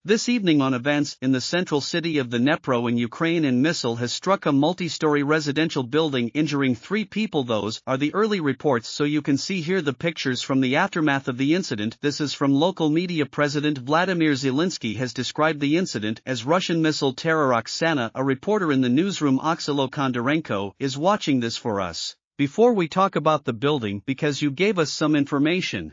This evening on events in the central city of the Dnipro in Ukraine, a missile has struck a multi-story residential building, injuring 3 people. Those are the early reports, so you can see here the pictures from the aftermath of the incident. This is from local media. President Vladimir Zelensky has described the incident as Russian missile terror. Oksana, a reporter in the newsroom Oksalo Kondarenko, is watching this for us. Before we talk about the building, because you gave us some information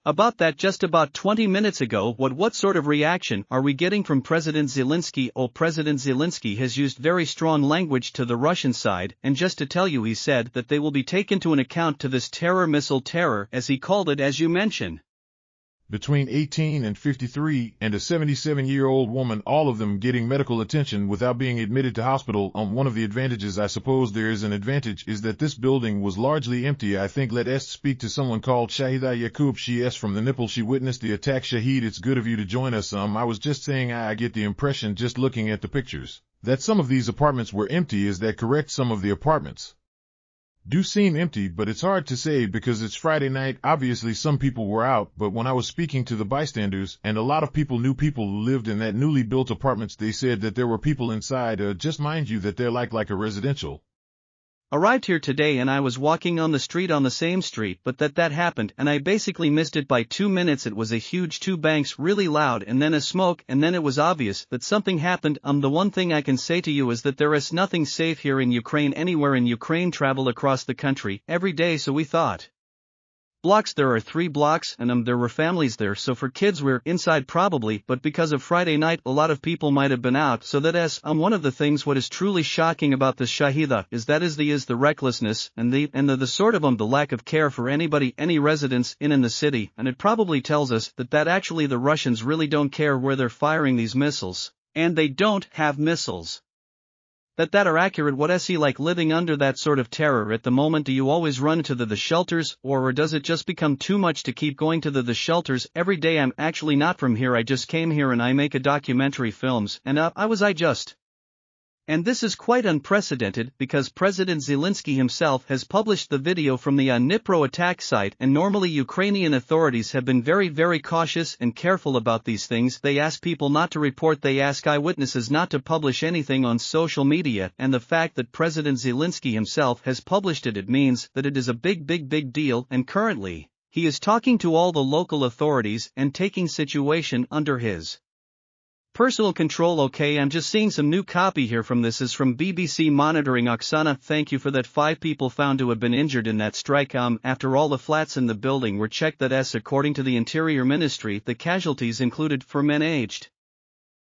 about that just about 20 minutes ago, what sort of reaction are we getting from President Zelensky? President Zelensky has used very strong language to the Russian side, and just to tell you, he said that they will be taken to an account to this missile terror, as he called it, as you mention. Between 18 and 53 and a 77-year-old woman, all of them getting medical attention without being admitted to hospital. One of the advantages, I suppose there is an advantage, is that this building was largely empty. I think let's speak to someone called Shahida Yakub. She is from the Dnipro. She witnessed the attack. Shahid, it's good of you to join us. I was just saying I get the impression just looking at the pictures that some of these apartments were empty. Is that correct? Some of the apartments do seem empty, but it's hard to say because it's Friday night. Obviously some people were out, but when I was speaking to the bystanders, and a lot of people knew people who lived in that newly built apartments, they said that there were people inside. Just mind you that they're like a residential. Arrived here today and I was walking on the street, on the same street, but that happened and I basically missed it by 2 minutes. It was a huge 2 bangs, really loud, and then a smoke, and then it was obvious that something happened. The one thing I can say to you is that there is nothing safe here in Ukraine, anywhere in Ukraine. Travel across the country every day, so we thought blocks, there are 3 blocks, and there were families there, so for kids we're inside probably, but because of Friday night a lot of people might have been out, so that is one of the things. What is truly shocking about this, Shahida, is the recklessness and the sort of the lack of care for anybody, any residents in the city, and it probably tells us that actually the Russians really don't care where they're firing these missiles, and they don't have missiles that are accurate. What is he like living under that sort of terror at the moment? Do you always run to the shelters, or does it just become too much to keep going to the shelters every day? I'm actually not from here. I just came here and I make a documentary films, and and this is quite unprecedented because President Zelensky himself has published the video from the Dnipro attack site, and normally Ukrainian authorities have been very, very cautious and careful about these things. They ask people not to report, they ask eyewitnesses not to publish anything on social media, and the fact that President Zelensky himself has published it, it means that it is a big deal, and currently, he is talking to all the local authorities and taking situation under his personal control. Okay, I'm just seeing some new copy here from this is from BBC Monitoring. Oksana, thank you for that. 5 people found to have been injured in that strike. After all the flats in the building were checked, according to the Interior Ministry, the casualties included 4 men aged